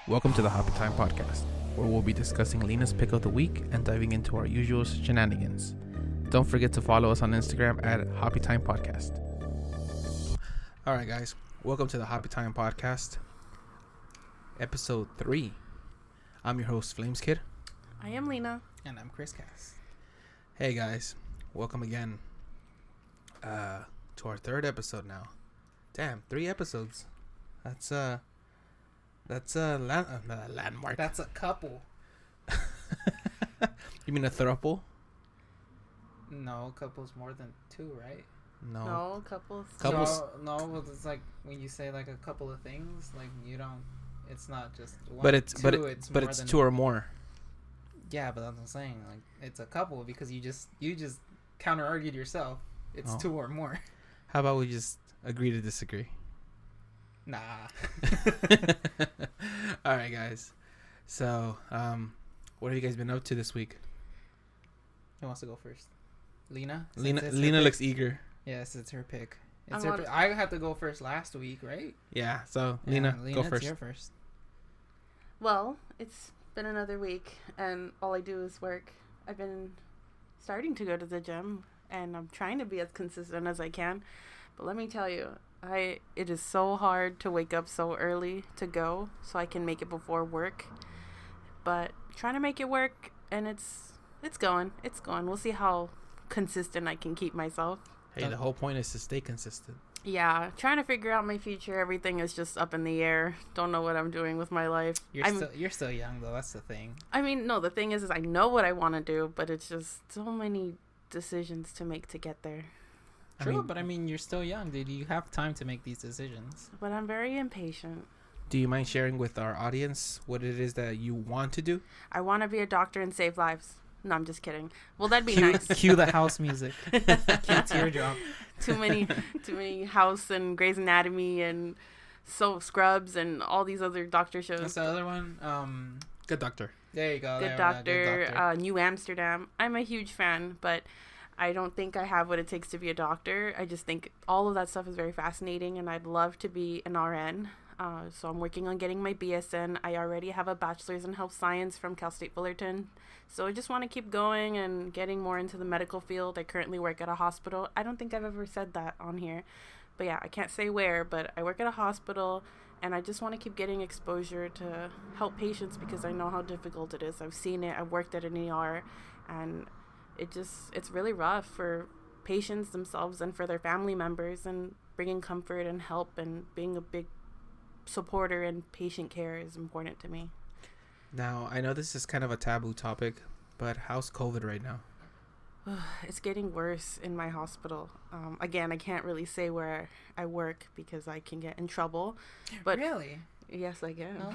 Welcome to the Hoppy Time Podcast, where we'll be discussing Lena's pick of the week and diving into our usual shenanigans. Don't forget to follow us on Instagram at Hoppy Time Podcast. All right, guys, welcome to the Hoppy Time Podcast, episode 3. I'm your host, Flames Kid. I am Lena. And I'm Chris Cass. Hey, guys, welcome again to our 3rd episode now. Damn, 3 episodes. That's a landmark. That's a couple. You mean a throuple? No, couple's more than 2, right? No. Couples. No, well, it's like when you say like a couple of things, like you don't. It's not just one. But it's more it's than 2 or more. Yeah, but that's what I'm saying. Like it's a couple because you just counter argued yourself. It's 2 or more. How about we just agree to disagree? Nah. All right, guys. So, what have you guys been up to this week? Who wants to go first? Lena. Lena looks eager. Yes, it's her pick. I I had to go first last week, right? Yeah. So, Yeah, Lena, go first. You're first. Well, it's been another week, and all I do is work. I've been starting to go to the gym, and I'm trying to be as consistent as I can. But let me tell you, it is so hard to wake up so early to go so I can make it before work. But trying to make it work, and it's going. We'll see how consistent I can keep myself. Hey, the whole point is to stay consistent. Yeah, trying to figure out my future. Everything is just up in the air. Don't know what I'm doing with my life. You're still young though. That's the thing. I mean, no, the thing is I know what I want to do, but it's just so many decisions to make to get there. True, but I mean, you're still young, dude. You have time to make these decisions. But I'm very impatient. Do you mind sharing with our audience what it is that you want to do? I want to be a doctor and save lives. No, I'm just kidding. Well, that'd be nice. Cue the house music. Cue teardrop. Too many House and Grey's Anatomy and Scrubs and all these other doctor shows. What's the other one? Good Doctor. There you go. Good Doctor. New Amsterdam. I'm a huge fan, but I don't think I have what it takes to be a doctor. I just think all of that stuff is very fascinating, and I'd love to be an RN. So I'm working on getting my BSN. I already have a bachelor's in health science from Cal State Fullerton. So I just want to keep going and getting more into the medical field. I currently work at a hospital. I don't think I've ever said that on here. But yeah, I can't say where, but I work at a hospital, and I just want to keep getting exposure to help patients because I know how difficult it is. I've seen it. I've worked at an ER, and it's really rough for patients themselves and for their family members, and bringing comfort and help and being a big supporter in patient care is important to me. Now, I know this is kind of a taboo topic, but how's COVID right now? It's getting worse in my hospital. Again, I can't really say where I work because I can get in trouble. But really? Yes, I can. Oh.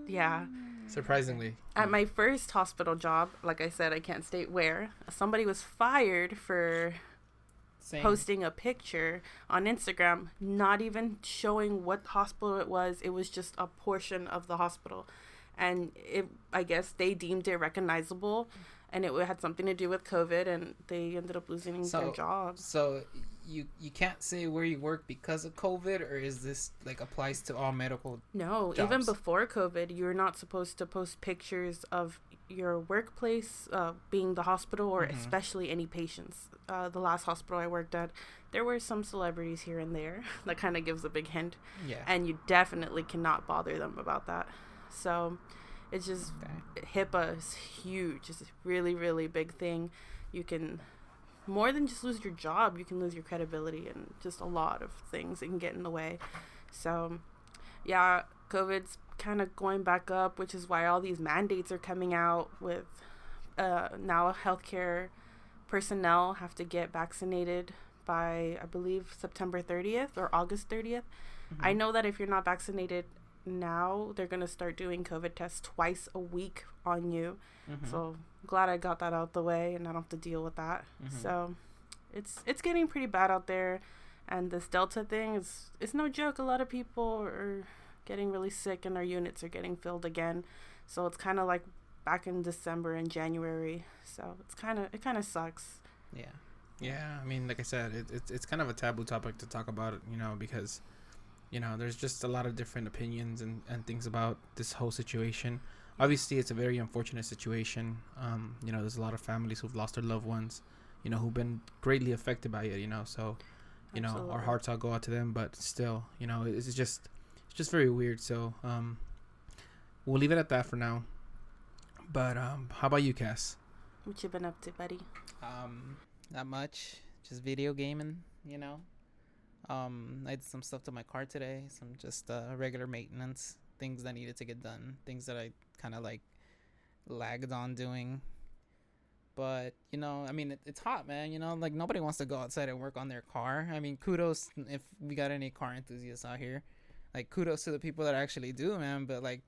Yeah. Surprisingly. At my first hospital job, like I said, I can't state where, somebody was fired for posting a picture on Instagram, not even showing what hospital it was. It was just a portion of the hospital. And I guess they deemed it recognizable, and it had something to do with COVID, and they ended up losing their jobs. So you can't say where you work because of COVID, or is this like applies to all medical jobs? Even before COVID, you're not supposed to post pictures of your workplace being the hospital, or especially any patients. The last hospital I worked at, there were some celebrities here and there. That kind of gives a big hint. Yeah. And you definitely cannot bother them about that. So it's just HIPAA is huge. It's a really, really big thing. You can more than just lose your job, you can lose your credibility and just a lot of things that can get in the way. So yeah, COVID's kind of going back up, which is why all these mandates are coming out with now healthcare personnel have to get vaccinated by, I believe, September 30th or August 30th. I know that if you're not vaccinated now, they're going to start doing COVID tests twice a week on you. So glad I got that out the way and I don't have to deal with that. So it's getting pretty bad out there, and this Delta thing it's no joke. A lot of people are getting really sick and our units are getting filled again. So it's kind of like back in December and January. So it kind of sucks. Yeah, I mean, like I said, it's kind of a taboo topic to talk about, because there's just a lot of different opinions and things about this whole situation. Obviously, it's a very unfortunate situation. There's a lot of families who've lost their loved ones, who've been greatly affected by it, so, Absolutely. our hearts all go out to them, but still, it's just very weird. So, we'll leave it at that for now. But, how about you, Cass? What you been up to, buddy? Not much. Just video gaming, I did some stuff to my car today. Some just regular maintenance things that needed to get done. Things that I kind of like lagged on doing. But, it's hot, man. Like nobody wants to go outside and work on their car. I mean, kudos if we got any car enthusiasts out here. Like, kudos to the people that actually do, man. But, like,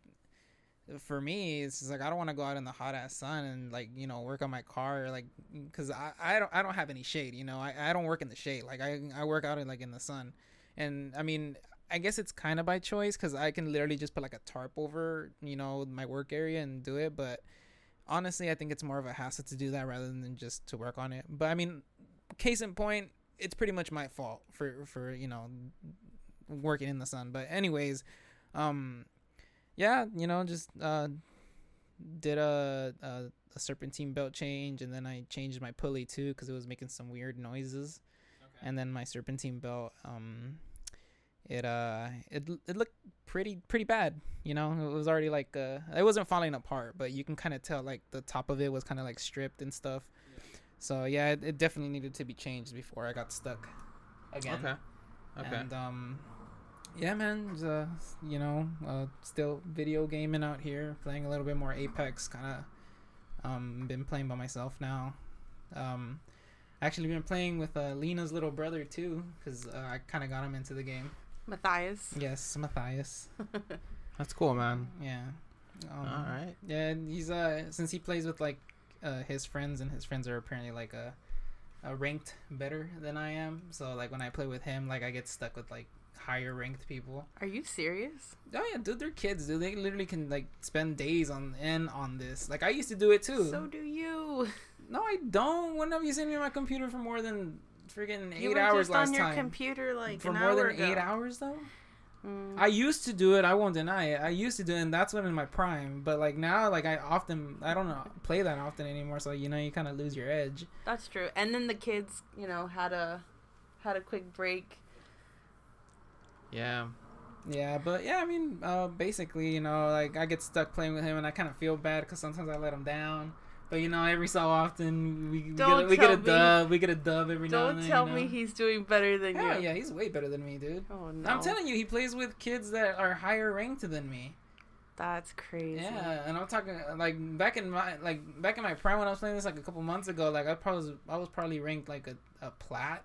for me, it's just like I don't want to go out in the hot ass sun and like work on my car, like because I don't have any shade. I don't work in the shade. Like I work out in the sun, and I mean I guess it's kind of by choice because I can literally just put like a tarp over my work area and do it. But honestly, I think it's more of a hassle to do that rather than just to work on it. But I mean, case in point, it's pretty much my fault for working in the sun. But anyways, yeah, just did a serpentine belt change, and then I changed my pulley too because it was making some weird noises. Okay. And then my serpentine belt, it looked pretty bad. It was already like it wasn't falling apart, but you can kind of tell like the top of it was kind of like stripped and stuff. Yeah. So yeah, it definitely needed to be changed before I got stuck again. Okay. And yeah, man, still video gaming out here, playing a little bit more Apex, kind of, been playing by myself now. Actually been playing with Lena's little brother too, because I kind of got him into the game. Matthias. Yes, Matthias. That's cool, man. Yeah. All right. Yeah, he's since he plays with like his friends, and his friends are apparently like a ranked better than I am, so like when I play with him, like I get stuck with like higher ranked people. Are you serious? Oh yeah, dude, they're kids, dude. They literally can like spend days on this. Like I used to do it too. So do you. No, I don't. When have you seen me on my computer for more than freaking 8 hours last time? You were just on your computer like for an more hour than ago. 8 hours though. I used to do it. I won't deny it. I used to do it, and that's when in my prime. But like now, like I don't know, play that often anymore. So you kind of lose your edge. That's true. And then the kids, had a quick break. Yeah. Yeah, but yeah, I mean, basically, like I get stuck playing with him, and I kind of feel bad because sometimes I let him down. But every so often we get a dub. We get a dub every now and then. Don't tell me he's doing better than you. Yeah, he's way better than me, dude. Oh no! I'm telling you, he plays with kids that are higher ranked than me. That's crazy. Yeah, and I'm talking like back in my prime when I was playing this like a couple months ago. Like I was probably ranked like a plat.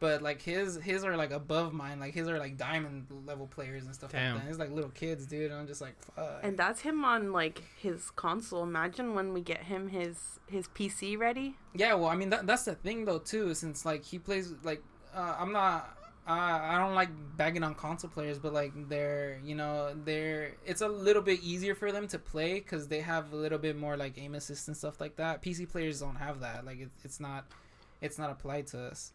But like his are like above mine. Like his are like diamond level players and stuff. Damn. Like that. It's like little kids, dude. And I'm just like, fuck. And that's him on like his console. Imagine when we get him his PC ready. Yeah, well, I mean that's the thing though too. Since like he plays like I'm not. I don't like bagging on console players, but like they're it's a little bit easier for them to play because they have a little bit more like aim assist and stuff like that. PC players don't have that. Like it's not applied to us.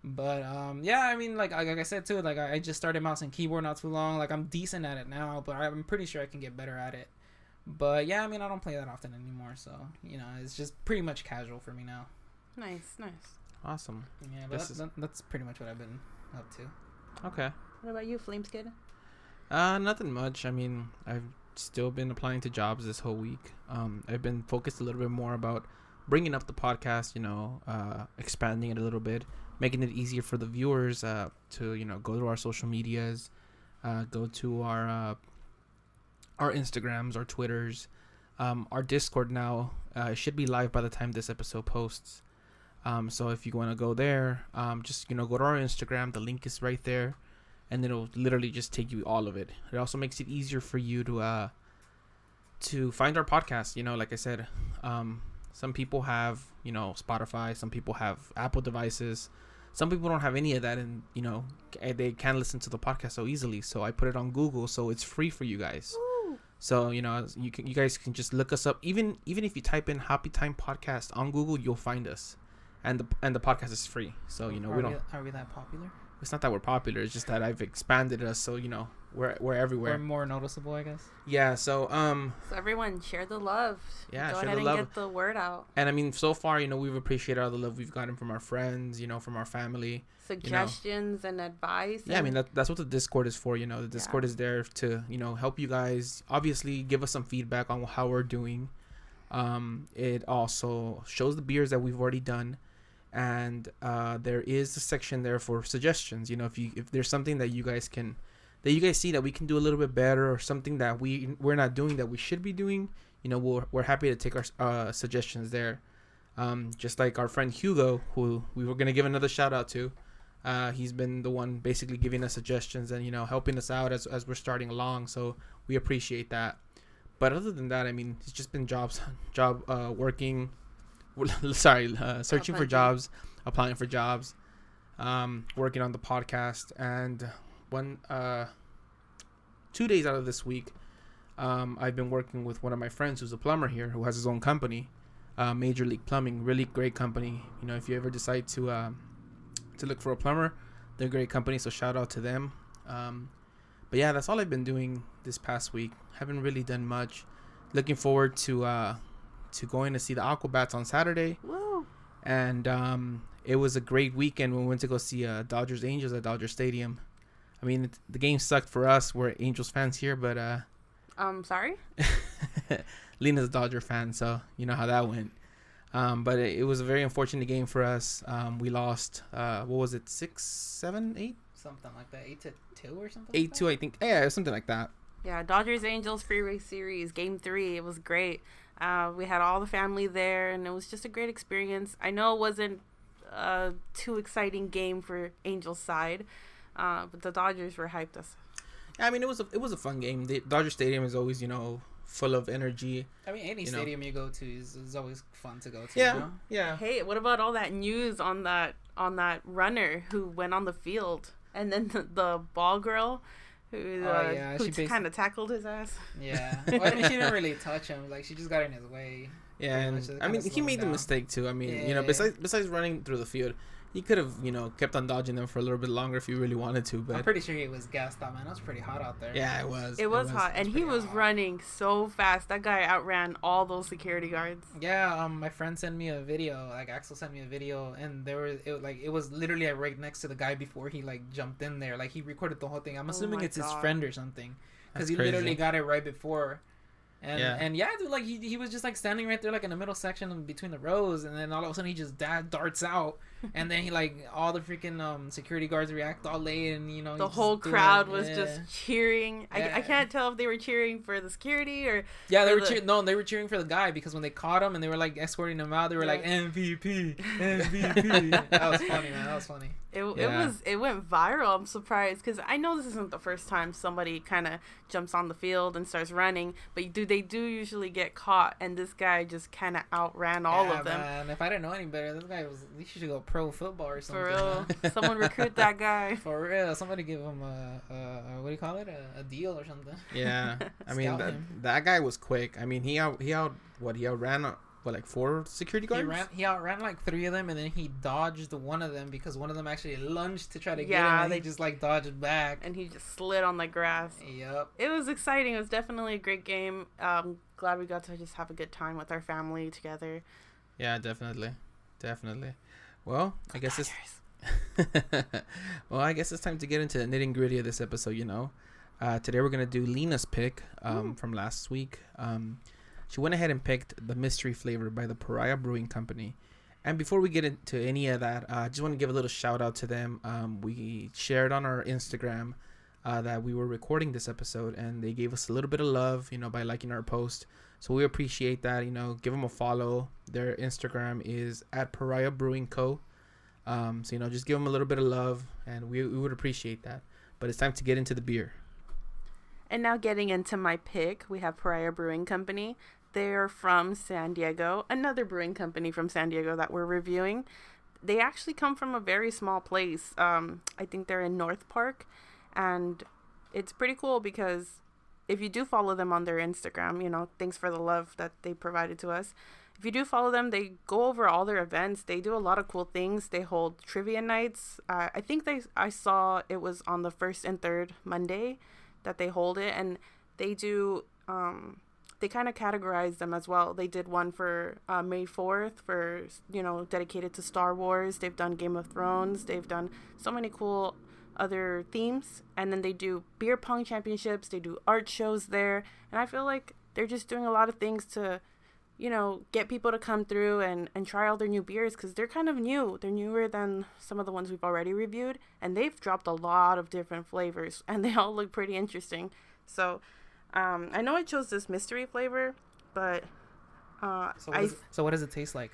But yeah, I mean like I said too, like I just started mouse and keyboard not too long. Like I'm decent at it now, but I'm pretty sure I can get better at it. But yeah, I mean I don't play that often anymore, so it's just pretty much casual for me now. Nice. Awesome. Yeah, but that's pretty much what I've been up to. Okay. What about you, Flameskid? Nothing much. I mean, I've still been applying to jobs this whole week. I've been focused a little bit more about bringing up the podcast, expanding it a little bit, making it easier for the viewers to go to our social medias, go to our Instagrams, our Twitters, our Discord now should be live by the time this episode posts. So if you want to go there, just go to our Instagram. The link is right there, and it'll literally just take you all of it. It also makes it easier for you to find our podcast. Like I said, some people have Spotify, some people have Apple devices. Some people don't have any of that, and they can't listen to the podcast so easily. So I put it on Google, so it's free for you guys. Ooh. So you guys can just look us up. Even if you type in Hoppy Time Podcast on Google, you'll find us, and the podcast is free. So we don't. Are we that popular? it's not that we're popular. It's just that I've expanded us, so we're everywhere. We're more noticeable, I guess. Yeah. So So everyone, share the love. Yeah, Go share ahead the and love. get the word out. And I mean, so far, we've appreciated all the love we've gotten from our friends, from our family. Suggestions and advice. Yeah, I mean that's what the Discord is for. The Discord is there to help you guys. Obviously, give us some feedback on how we're doing. It also shows the beers that we've already done, and there is a section there for suggestions. If there's something that you guys see that we can do a little bit better, or something that we're not doing that we should be doing, we're happy to take our suggestions there. Just like our friend Hugo, who we were gonna give another shout out to. He's been the one basically giving us suggestions and helping us out as we're starting along, so we appreciate that. But other than that, I mean, it's just been working. Searching for jobs, applying for jobs, working on the podcast, and 2 days out of this week, I've been working with one of my friends who's a plumber here, who has his own company, Major League Plumbing. Really great company. If you ever decide to look for a plumber, they're a great company, so shout out to them. But yeah, that's all I've been doing this past week. Haven't really done much. Looking forward to going to see the Aquabats on Saturday. Woo. And it was a great weekend when we went to go see Dodgers Angels at Dodger Stadium. I mean, the game sucked for us. We're Angels fans here, but sorry. Lena's a Dodger fan, so you know how that went. But it was a very unfortunate game for us. We lost. What was it? 6, 7, 8? Something like that. 8-2 or something. 8-2, I think. Yeah, something like that. Yeah, Dodgers Angels Freeway Series Game 3. It was great. We had all the family there, and it was just a great experience. I know it wasn't a too exciting game for Angels side, but the Dodgers were hyped us. I mean, it was a fun game. The Dodger Stadium is always full of energy. I mean, any stadium you go to is always fun to go to. Yeah, yeah. Hey, what about all that news on that runner who went on the field, and then the ball girl who kind of tackled his ass? Yeah. Well, I mean, she didn't really touch him. Like, she just got in his way. Yeah, and I mean, he made the mistake too. I mean, besides running through the field, he could have, kept on dodging them for a little bit longer if he really wanted to. But I'm pretty sure he was gassed out, man. It was pretty hot out there. Yeah, it was. It was hot, and he was running so fast. That guy outran all those security guards. Yeah, my friend sent me a video. Like, Axel sent me a video, and it was literally right next to the guy before he jumped in there. Like, he recorded the whole thing. I'm assuming it's his friend or something, because he literally got it right before. And yeah, dude, he was just standing right there in the middle section between the rows, and then all of a sudden he just darts out, and then he all the freaking security guards react all late, and the whole crowd was just cheering. I can't tell if they were cheering for the security or they were they were cheering for the guy, because when they caught him and they were escorting him out, they were MVP. That was funny, man. That was funny. It went viral. I'm surprised, because I know this isn't the first time somebody kind of jumps on the field and starts running, but they do usually get caught, and this guy just kind of outran all of them. Man, if I didn't know any better, this guy he should go pro football or something. For real, someone recruit that guy. For real, somebody give him a what do you call it, a deal or something. Yeah, I mean that guy was quick. I mean he outran 4 security guards? He outran 3 of them, and then he dodged one of them because one of them actually lunged to try to get him, and he just dodged back. And he just slid on the grass. Yep. It was exciting. It was definitely a great game. Glad we got to just have a good time with our family together. Yeah, definitely. Well, I guess it's time to get into the nitty gritty of this episode. Today we're gonna do Lena's pick from last week. She went ahead and picked the mystery flavor by the Pariah Brewing Company. And before we get into any of that, I just want to give a little shout out to them. We shared on our Instagram that we were recording this episode, and they gave us a little bit of love, by liking our post. So we appreciate that. Give them a follow. Their Instagram is at Pariah Brewing Co. So just give them a little bit of love, and we would appreciate that. But it's time to get into the beer. And now getting into my pick, we have Pariah Brewing Company. They're from San Diego, another brewing company from San Diego that we're reviewing. They actually come from a very small place. I think they're in North Park, and it's pretty cool because if you do follow them on their Instagram, thanks for the love that they provided to us. If if you do follow them, they go over all their events. They do a lot of cool things. They hold trivia nights. I think I saw it was on the first and third Monday that they hold it, and they do. They kind of categorize them as well. They did one for May 4th for, dedicated to Star Wars. They've done Game of Thrones. They've done so many cool other themes. And then they do beer pong championships. They do art shows there. And I feel like they're just doing a lot of things to, get people to come through and try all their new beers, because they're kind of new. They're newer than some of the ones we've already reviewed. And they've dropped a lot of different flavors. And they all look pretty interesting. So I know I chose this mystery flavor, but so what does it taste like?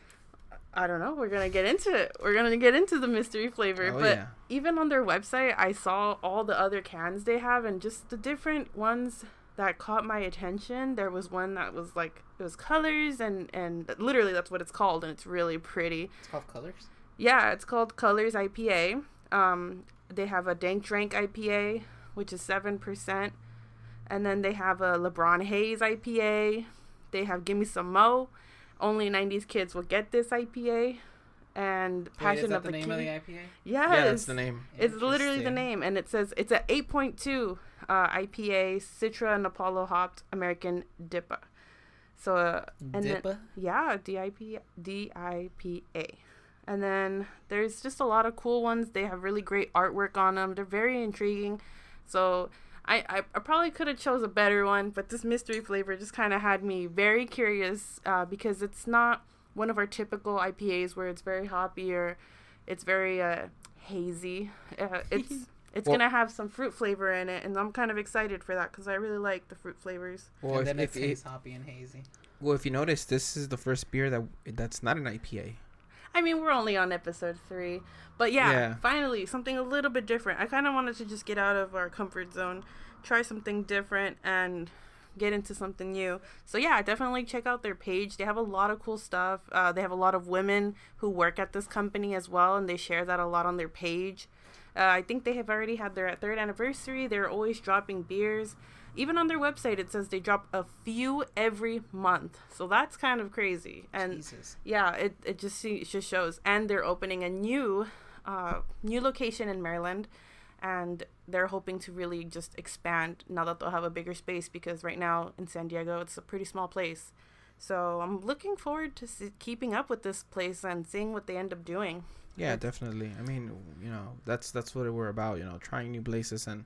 I don't know. We're gonna get into it. We're gonna get into the mystery flavor. But even on their website, I saw all the other cans they have, and just the different ones that caught my attention. There was one that was like, it was Colors, and literally that's what it's called, and it's really pretty. It's called Colors? Yeah, it's called Colors IPA. They have a Dank Drank IPA, which is 7%. And then they have a LeBron Hayes IPA. They have Gimme Some Mo. Only 90s kids will get this IPA. And Passion of the King. Is that the name of the IPA? Yes. Yeah, that's the name. It's literally the name. And it says it's a 8.2 IPA, Citra and Apollo hopped American DIPA. So, DIPA? Yeah, DIPA. And then there's just a lot of cool ones. They have really great artwork on them. They're very intriguing. So I probably could have chose a better one, but this mystery flavor just kind of had me very curious, because it's not one of our typical IPAs where it's very hoppy or it's very hazy. It's going to have some fruit flavor in it, and I'm kind of excited for that because I really like the fruit flavors. Well, and then it tastes hoppy and hazy. Well, if you notice, this is the first beer that's not an IPA. I mean, we're only on episode 3. But yeah, finally, something a little bit different. I kind of wanted to just get out of our comfort zone, try something different, and get into something new. So yeah, definitely check out their page. They have a lot of cool stuff. They have a lot of women who work at this company as well, and they share that a lot on their page. I think they have already had their 3rd anniversary. They're always dropping beers. Even on their website, it says they drop a few every month. So that's kind of crazy. And Jesus. Yeah, it just shows. And they're opening a new location in Maryland. And they're hoping to really just expand now that they'll have a bigger space, because right now in San Diego, it's a pretty small place. So I'm looking forward to keeping up with this place and seeing what they end up doing. Yeah, definitely. I mean, that's what we're about, trying new places and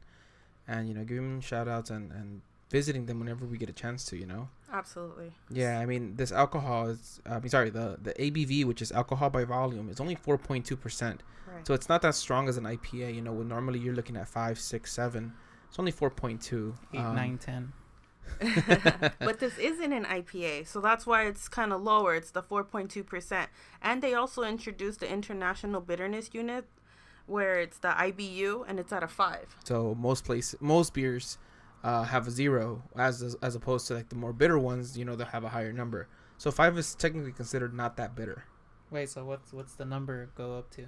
giving them shout outs and visiting them whenever we get a chance to, Absolutely. Yeah, I mean, this alcohol is, the ABV, which is alcohol by volume, is only 4.2%. Right. So it's not that strong as an IPA, when normally you're looking at 5, 6, 7. It's only 4.2. 8, 9, 10. But this isn't an IPA, so that's why it's kind of lower. It's the 4.2%. And they also introduced the International Bitterness Unit, where it's the IBU, and it's at a 5. So most beers have a 0, as opposed to like the more bitter ones, they'll have a higher number. So 5 is technically considered not that bitter. Wait, so what's the number go up to?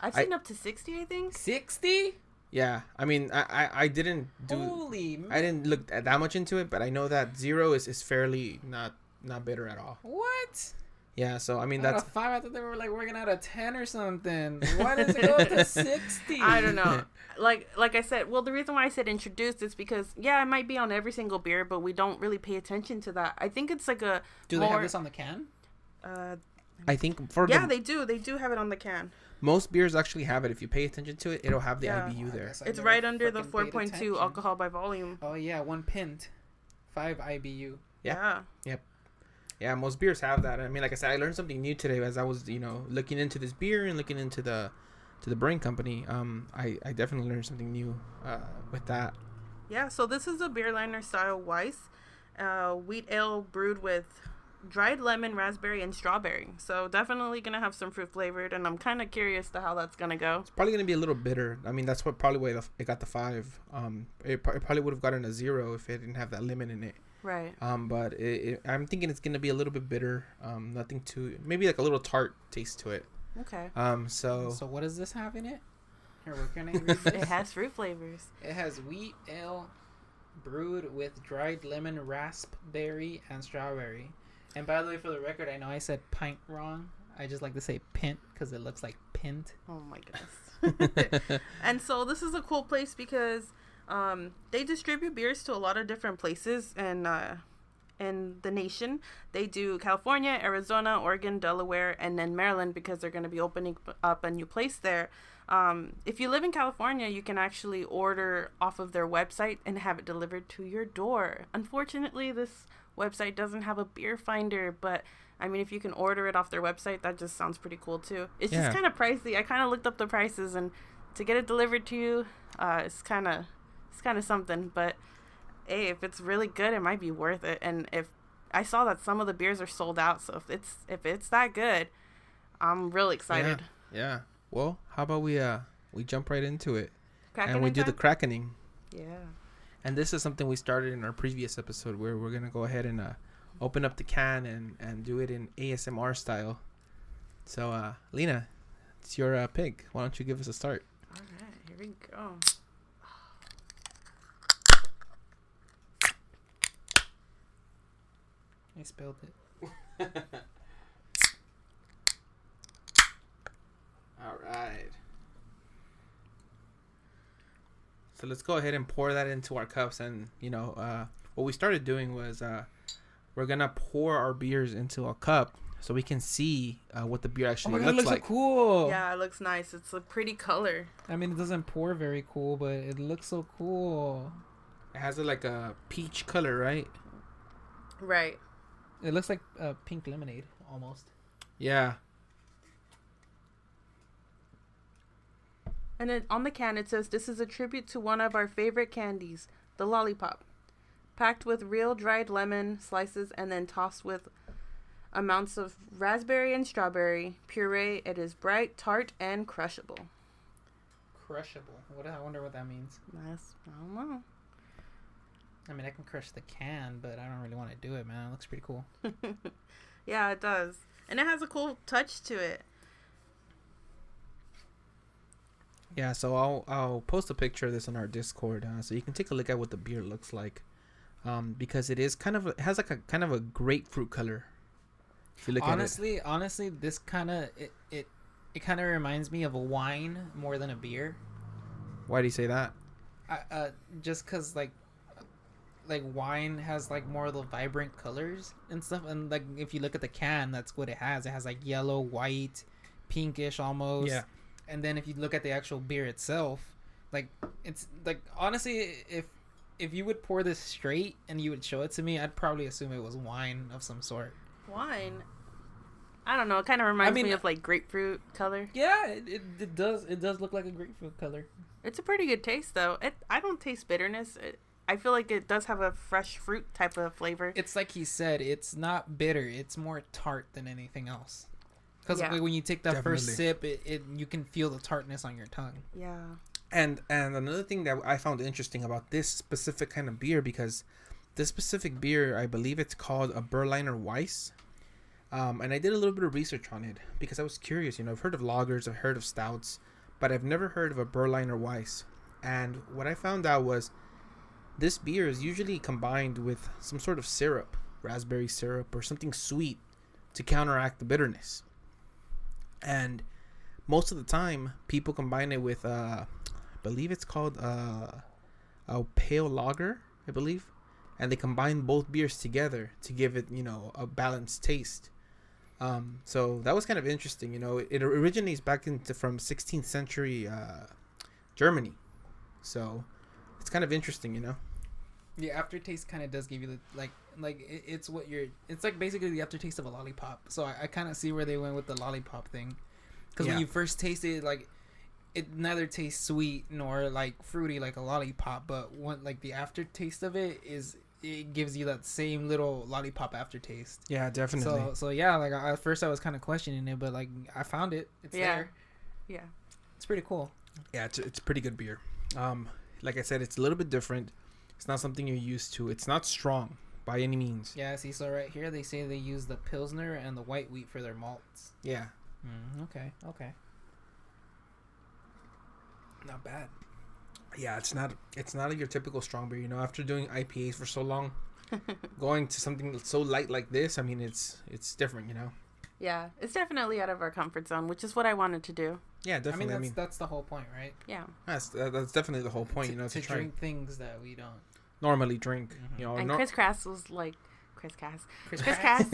I've seen up to 60, I think. 60? Yeah, I mean, I didn't do. Holy man. I didn't look that much into it, but I know that 0 is fairly not bitter at all. What? Yeah, so I mean, out that's of 5. I thought they were like working out of 10 or something. Why does it go up to 60? I don't know. Like I said, well, the reason why I said introduced is because it might be on every single beer, but we don't really pay attention to that. I think it's like a. Do they have this on the can? I think they do. They do have it on the can. Most beers actually have it. If you pay attention to it, it'll have the IBU there. It's right under the 4.2 alcohol by volume. Oh yeah, 1 pint, 5 IBU. Yeah. Yep. Yeah, most beers have that. I mean, like I said, I learned something new today as I was, looking into this beer and looking into the brewing company. I definitely learned something new with that. Yeah. So this is a beer liner style Weiss, wheat ale brewed with dried lemon, raspberry, and strawberry. So definitely gonna have some fruit flavored, and I'm kind of curious to how that's gonna go. It's probably gonna be a little bitter. I mean, that's probably why it got the 5. It probably would have gotten a 0 if it didn't have that lemon in it. Right. But I'm thinking it's gonna be a little bit bitter. Nothing too, maybe like a little tart taste to it. Okay. So what does this have in it? Here, we're gonna read this. It has fruit flavors. It has wheat ale brewed with dried lemon, raspberry, and strawberry. And by the way, for the record, I know I said pint wrong. I just like to say pint because it looks like pint. Oh my goodness. And so this is a cool place because they distribute beers to a lot of different places and in the nation. They do California, Arizona, Oregon, Delaware, and then Maryland because they're going to be opening up a new place there. If you live in California, you can actually order off of their website and have it delivered to your door. Unfortunately, this website doesn't have a beer finder, but I mean, if you can order it off their website, that just sounds pretty cool too. It's just kind of pricey. I kind of looked up the prices, and to get it delivered to you, it's kind of something. But hey, if it's really good, it might be worth it. And if I saw that some of the beers are sold out, so if it's that good, I'm really excited. Yeah. Well, how about we jump right into it, Crackening and we do time? the crackening. Yeah. And this is something we started in our previous episode where we're gonna go ahead and open up the can and do it in ASMR style. So, Lena, it's your pick. Why don't you give us a start? All right, here we go. I spilled it. All right. So let's go ahead and pour that into our cups. And, what we started doing was we're going to pour our beers into a cup so we can see what the beer actually looks it looks like. so cool. Yeah, it looks nice. It's a pretty color. I mean, it doesn't pour very cool, but it looks so cool. It has like a peach color, right? Right. It looks like pink lemonade, almost. Yeah. And then on the can it says, "This is a tribute to one of our favorite candies, the lollipop. Packed with real dried lemon slices and then tossed with amounts of raspberry and strawberry puree. It is bright, tart, and crushable." Crushable. I wonder what that means. I don't know. I mean, I can crush the can, but I don't really want to do it, man. It looks pretty cool. Yeah, it does. And it has a cool touch to it. Yeah, so I'll post a picture of this on our Discord, so you can take a look at what the beer looks like, because it has like a kind of a grapefruit color. If you look at it. Honestly, this kind of it kind of reminds me of a wine more than a beer. Why do you say that? Just because like wine has like more of the vibrant colors and stuff, and like if you look at the can, that's what it has. It has like yellow, white, pinkish almost. Yeah. And then if you look at the actual beer itself, like it's like honestly, if you would pour this straight and you would show it to me, I'd probably assume it was wine of some sort. Wine? I don't know. It kind of reminds me of like grapefruit color. Yeah, it does. It does look like a grapefruit color. It's a pretty good taste though. I don't taste bitterness. I feel like it does have a fresh fruit type of flavor. It's like he said, it's not bitter. It's more tart than anything else. Because when you take that first sip, it you can feel the tartness on your tongue. Yeah. And another thing that I found interesting about this specific kind of beer, because this specific beer, I believe it's called a Berliner Weiss. And I did a little bit of research on it because I was curious. I've heard of lagers, I've heard of stouts, but I've never heard of a Berliner Weiss. And what I found out was this beer is usually combined with some sort of syrup, raspberry syrup or something sweet to counteract the bitterness. And most of the time, people combine it with, I believe it's called a pale lager, I believe. And they combine both beers together to give it, a balanced taste. So that was kind of interesting. It originates back from 16th century Germany. So it's kind of interesting, The aftertaste kind of does give you the it's like basically the aftertaste of a lollipop. So I kind of see where they went with the lollipop thing, because when you first taste it, like it neither tastes sweet nor like fruity like a lollipop, but when like the aftertaste of it gives you that same little lollipop aftertaste. Yeah, definitely. So yeah, like at first I was kind of questioning it, but like I found it. It's there. Yeah. It's pretty cool. Yeah, it's a pretty good beer. Like I said, it's a little bit different. It's not something you're used to. It's not strong by any means. Yeah, see, so right here they say they use the Pilsner and the white wheat for their malts. Yeah. Okay. Not bad. Yeah, it's not your typical strong beer. After doing IPAs for so long, going to something so light like this, I mean, it's different, you know. Yeah, it's definitely out of our comfort zone, which is what I wanted to do. Yeah, definitely. I mean, that's the whole point, right? Yeah. That's definitely the whole point, you know, to try drink things that we don't normally drink, Mm-hmm. you know. And Chris Cass was like, Chris Cass Cass.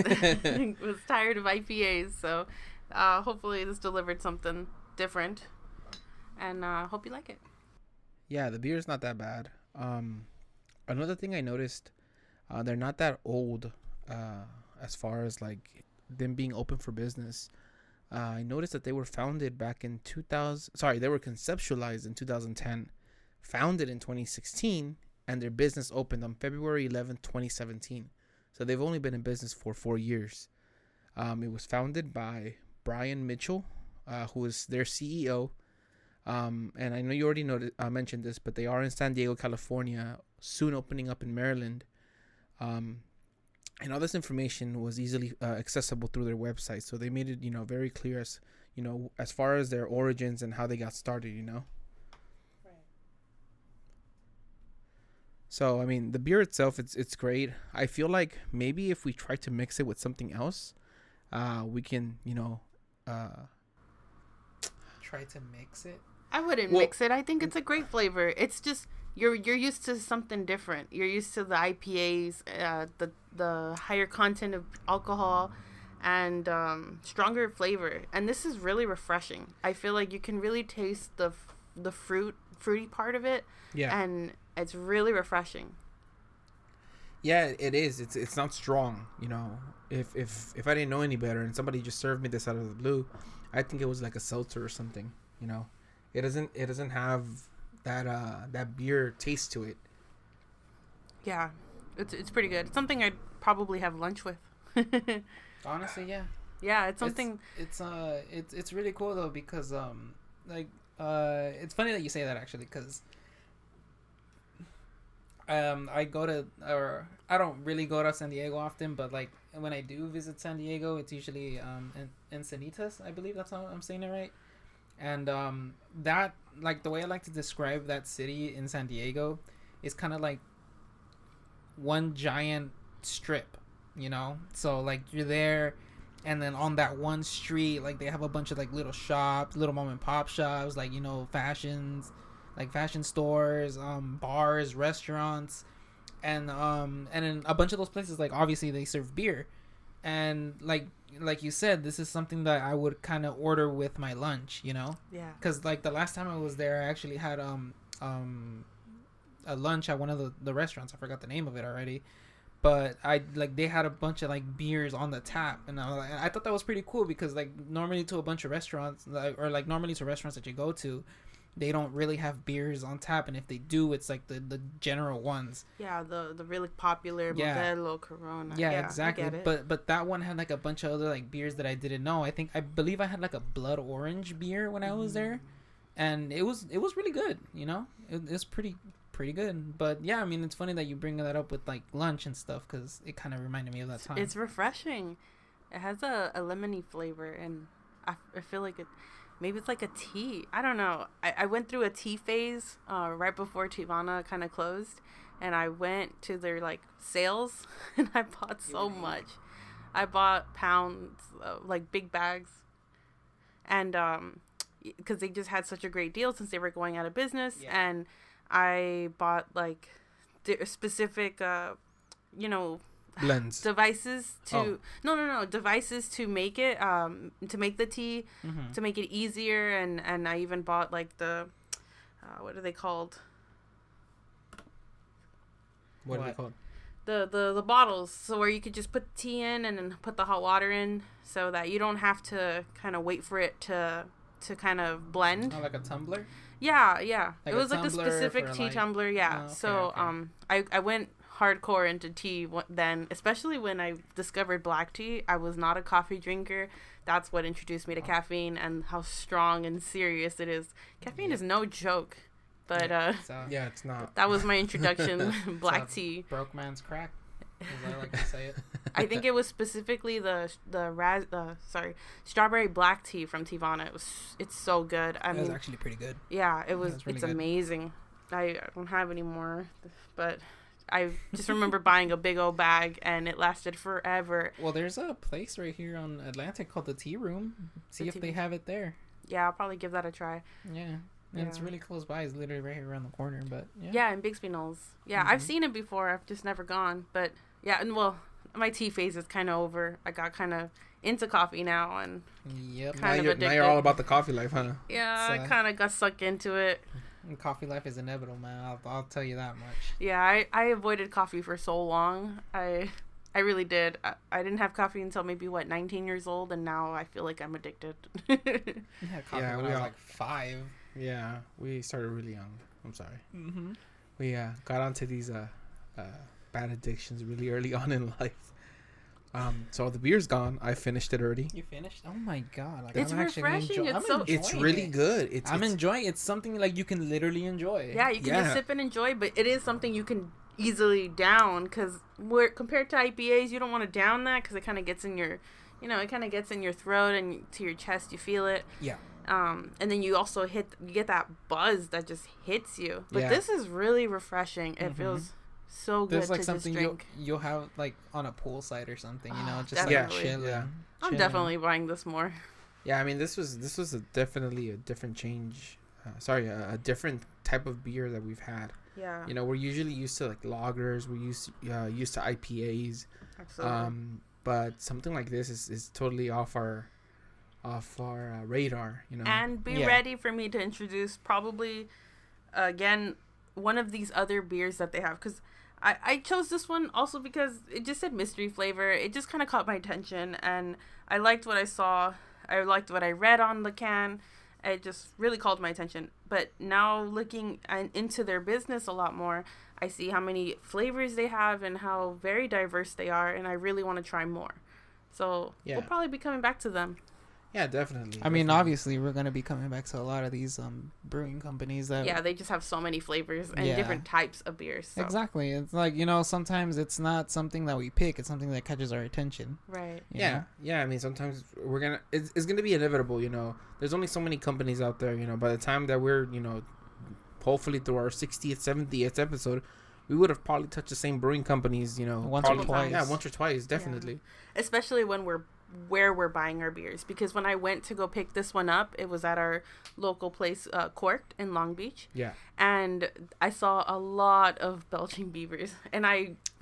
was tired of IPAs, so hopefully this delivered something different, and hope you like it. Yeah, the beer is not that bad. Another thing I noticed, they're not that old, as far as like them being open for business. I noticed that they were founded back in 2000. Sorry, they were conceptualized in 2010, founded in 2016, and their business opened on February 11th, 2017. So they've only been in business for 4 years. It was founded by Brian Mitchell, who is their CEO. And I know you already mentioned this, but they are in San Diego, California, soon opening up in Maryland. And all this information was easily accessible through their website. So they made it, you know, very clear as, you know, as far as their origins and how they got started, you know. Right. So, I mean, the beer itself, it's great. I feel like maybe if we try to mix it with something else, we can, you know, Try to mix it. I wouldn't mix it. I think it's a great flavor. It's just you're used to something different. You're used to the IPAs, the higher content of alcohol, and stronger flavor. And this is really refreshing. I feel like you can really taste the fruity part of it. yeah. And it's really refreshing. Yeah, it is. It's not strong, you know. If I didn't know any better and somebody just served me this out of the blue, I think it was like a seltzer or something, you know. It doesn't have that beer taste to it. Yeah, it's pretty good. It's something I'd probably have lunch with. Honestly, yeah. Yeah, it's something. It's really cool though because it's funny that you say that actually because I don't really go to San Diego often, but like when I do visit San Diego, it's usually in Encinitas, I believe that's how I'm saying it right. And that, like, the way I like to describe that city in San Diego is kind of like one giant strip, you know. So like you're there, and then on that one street, like they have a bunch of like little shops, little mom and pop shops, like, you know, fashion stores, bars, restaurants, and in a bunch of those places, like obviously they serve beer, and like you said, this is something that I would kind of order with my lunch, you know. Yeah. Because like the last time I was there, I actually had a lunch at one of the restaurants. I forgot the name of it already, but they had a bunch of like beers on the tap, and I thought that was pretty cool because like normally to restaurants that you go to, they don't really have beers on tap, and if they do, it's like the general ones. Yeah, the really popular Modelo, Corona. Yeah, exactly. I get it. But that one had like a bunch of other like beers that I didn't know. I believe I had like a blood orange beer when I was there, and it was really good. You know, it's pretty good. But yeah, I mean, it's funny that you bring that up with like lunch and stuff because it kind of reminded me of that time. It's refreshing. It has a lemony flavor, and I feel like it. Maybe it's like a tea. I don't know. I went through a tea phase right before Tivana kind of closed. And I went to their like sales and I bought so much. I bought pounds, like big bags. And because they just had such a great deal since they were going out of business. Yeah. And I bought like specific, blends, devices to devices to make it to make the tea, to make it easier, and I even bought like the what are they called? What are they called? The bottles, so where you could just put tea in and then put the hot water in, so that you don't have to kind of wait for it to kind of blend. Oh, like a tumbler? Yeah. Like it was like a specific tea tumbler. Yeah. Oh, okay. I went hardcore into tea then, especially when I discovered black tea. I was not a coffee drinker. That's what introduced me to caffeine and how strong and serious it is. Caffeine is no joke. But it's not. That was my introduction. Black tea. Broke man's crack, as I like to say it. I think it was specifically the strawberry black tea from Tivana. It's so good. It was actually pretty good. Yeah, it was. It's really amazing. I don't have any more, but I just remember buying a big old bag, and it lasted forever. Well, there's a place right here on Atlantic called the Tea Room. See if they have it there. Yeah, I'll probably give that a try. Yeah. And it's really close by. It's literally right here around the corner. But yeah, in Bixby Knolls. Yeah, I've seen it before. I've just never gone. But yeah, and well, my tea phase is kind of over. I got kind of into coffee now, and kind of addicted. Now you're all about the coffee life, huh? Yeah, I kind of got sucked into it. Coffee life is inevitable, man. I'll tell you that much. Yeah, I avoided coffee for so long. I really did. I didn't have coffee until maybe 19 years old, and now I feel like I'm addicted. Yeah, coffee when I was like 5. Yeah, we started really young. I'm sorry. We got onto these bad addictions really early on in life. So the beer's gone. I finished it already. You finished? Oh my god! Like, it's refreshing. It's really good. I'm enjoying it. It's something like you can literally enjoy. Yeah, you can just sip and enjoy, but it is something you can easily down, because compared to IPAs, you don't want to down that because it kind of gets in your, it kind of gets in your throat and to your chest. You feel it. Yeah. And then you also you get that buzz that just hits you. But this is really refreshing. It feels so good. There's like to something just drink. you'll have like on a poolside or something, just definitely. like chilling. Yeah. I'm definitely buying this more. Yeah, I mean this was definitely a different change. A different type of beer that we've had. Yeah. We're usually used to like lagers. We're used to IPAs. Absolutely. But something like this is totally off our radar. And be ready for me to introduce probably again one of these other beers that they have, because I chose this one also because it just said mystery flavor. It just kind of caught my attention, and I liked what I saw. I liked what I read on the can. It just really called my attention. But now looking into their business a lot more, I see how many flavors they have and how very diverse they are, and I really want to try more. So we'll probably be coming back to them. Yeah, definitely. I mean, obviously, we're going to be coming back to a lot of these brewing companies that... Yeah, they just have so many flavors and different types of beers. So. Exactly. It's like, sometimes it's not something that we pick. It's something that catches our attention. Right. Yeah. Yeah, I mean, sometimes it's going to be inevitable, There's only so many companies out there, By the time that we're, hopefully through our 60th, 70th episode, we would have probably touched the same brewing companies, Once or twice. Yeah, once or twice, definitely. Yeah. Especially when where we're buying our beers, because when I went to go pick this one up, it was at our local place, Corked in Long Beach. Yeah. And I saw a lot of Belgian beavers, and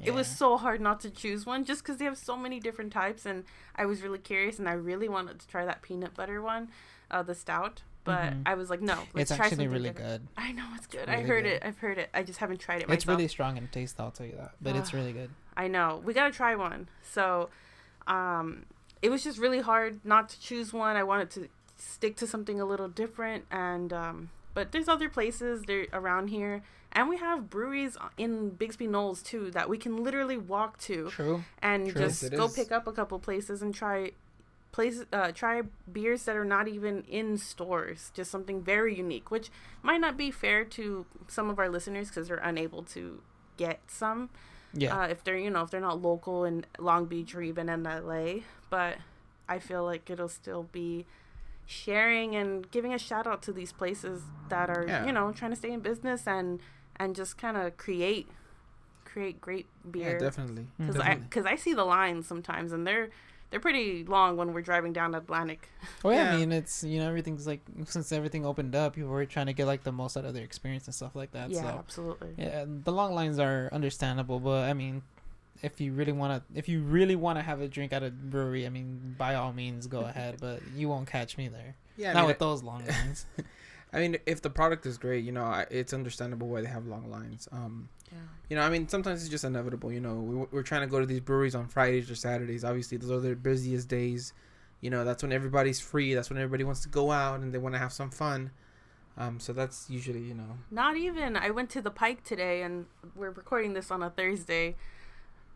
it was so hard not to choose one just because they have so many different types, and I was really curious, and I really wanted to try that peanut butter one, the stout. But I was like, no, let's try something really different. good. I know it's good. It's really I've good. heard it. I just haven't tried it myself. It's really strong in taste, I'll tell you that. But it's really good. I know. We gotta try one. So, it was just really hard not to choose one. I wanted to stick to something a little different, and but there's other places there around here, and we have breweries in Bixby Knolls too that we can literally walk to. True. And just go pick up a couple places and try beers that are not even in stores. Just something very unique, which might not be fair to some of our listeners because they're unable to get some. Yeah. If they're not local in Long Beach or even in LA, but I feel like it'll still be sharing and giving a shout out to these places that are trying to stay in business and just kind of create great beer. Yeah, definitely. Because I see the lines sometimes, and they're pretty long when we're driving down Atlantic. Oh yeah, I mean, it's everything's like, since everything opened up, people were trying to get like the most out of their experience and stuff like that. Yeah, so, absolutely. Yeah, the long lines are understandable, but I mean, if you really want to have a drink at a brewery, I mean, by all means go ahead, but you won't catch me there. Yeah, not with those long lines. I mean, if the product is great, it's understandable why they have long lines. I mean, sometimes it's just inevitable. We're trying to go to these breweries on Fridays or Saturdays. Obviously, those are their busiest days. That's when everybody's free. That's when everybody wants to go out and they want to have some fun. So that's usually, Not even. I went to the Pike today, and we're recording this on a Thursday.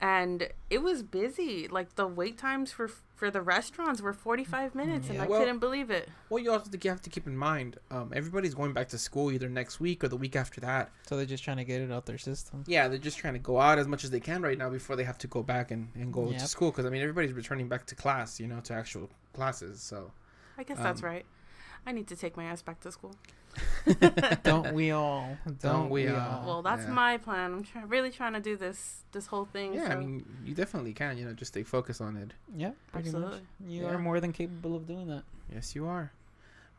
And it was busy. Like, the wait times for the restaurants were 45 minutes, and I couldn't believe it. Well, you also have to keep in mind, everybody's going back to school either next week or the week after that. So they're just trying to get it out their system. Yeah, they're just trying to go out as much as they can right now before they have to go back and go to school. Because, I mean, everybody's returning back to class, to actual classes. So I guess that's right. I need to take my ass back to school. Don't we all? Don't we all? Well, that's my plan. I'm really trying to do this whole thing. Yeah, so. I mean, you definitely can. Just stay focused on it. Yeah, pretty much. Absolutely. You are more than capable of doing that. Yes, you are.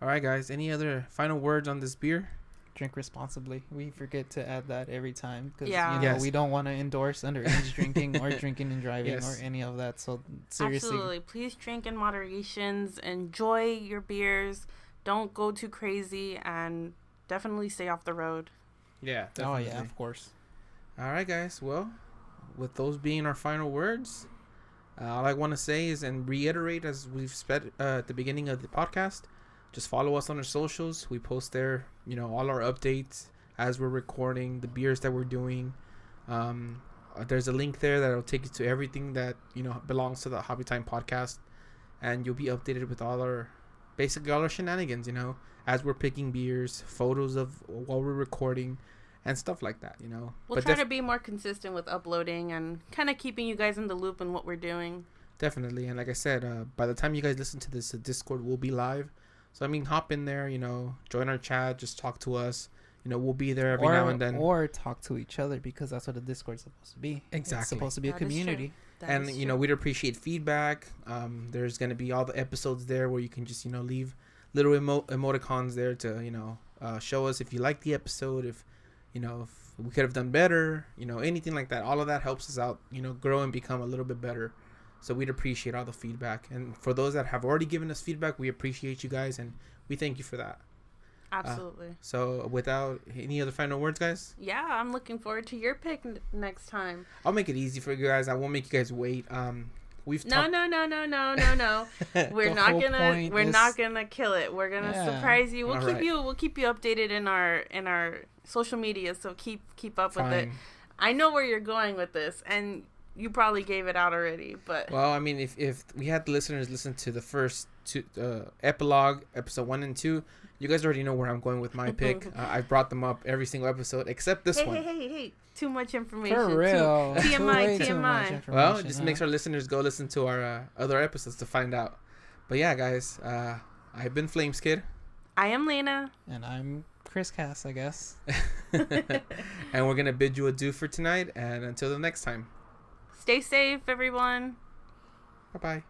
All right, guys. Any other final words on this beer? Drink responsibly. We forget to add that every time because Yes. we don't want to endorse underage drinking or drinking and driving Yes. or any of that. So seriously, Absolutely. Please drink in moderations. Enjoy your beers. Don't go too crazy, and definitely stay off the road. Yeah, definitely. Oh yeah, of course. All right, guys. Well, with those being our final words, all I want to say is and reiterate as we've said at the beginning of the podcast. Just follow us on our socials. We post there, all our updates as we're recording, the beers that we're doing. There's a link there that'll take you to everything that, belongs to the Hoppy Time Podcast. And you'll be updated with basically all our shenanigans, as we're picking beers, photos of while we're recording, and stuff like that, We'll try to be more consistent with uploading and kind of keeping you guys in the loop in what we're doing. Definitely. And like I said, by the time you guys listen to this, the Discord will be live. So, hop in there, join our chat, just talk to us. We'll be there every now and then. Or talk to each other because that's what the Discord's supposed to be. Exactly. It's supposed to be a community. And, we'd appreciate feedback. There's going to be all the episodes there where you can just, leave little emoticons there to, show us if you like the episode, if we could have done better, anything like that. All of that helps us out, grow and become a little bit better. So we'd appreciate all the feedback. And for those that have already given us feedback, we appreciate you guys and we thank you for that. Absolutely. So without any other final words, guys? Yeah, I'm looking forward to your pick next time. I'll make it easy for you guys. I won't make you guys wait. No. We're not gonna kill it. We're gonna surprise you. We'll keep you updated in our social media. So keep up with it. I know where you're going with this, and you probably gave it out already, but if we had the listeners listen to the first two epilogue, episode 1 and 2, you guys already know where I'm going with my pick. I brought them up every single episode except this one. Hey! Too much information. For real. TMI. Well, it just makes our listeners go listen to our other episodes to find out. But yeah, guys, I've been Flames Kid. I am Lena. And I'm Chris Cass, I guess. And we're gonna bid you adieu for tonight, and until the next time. Stay safe, everyone. Bye-bye.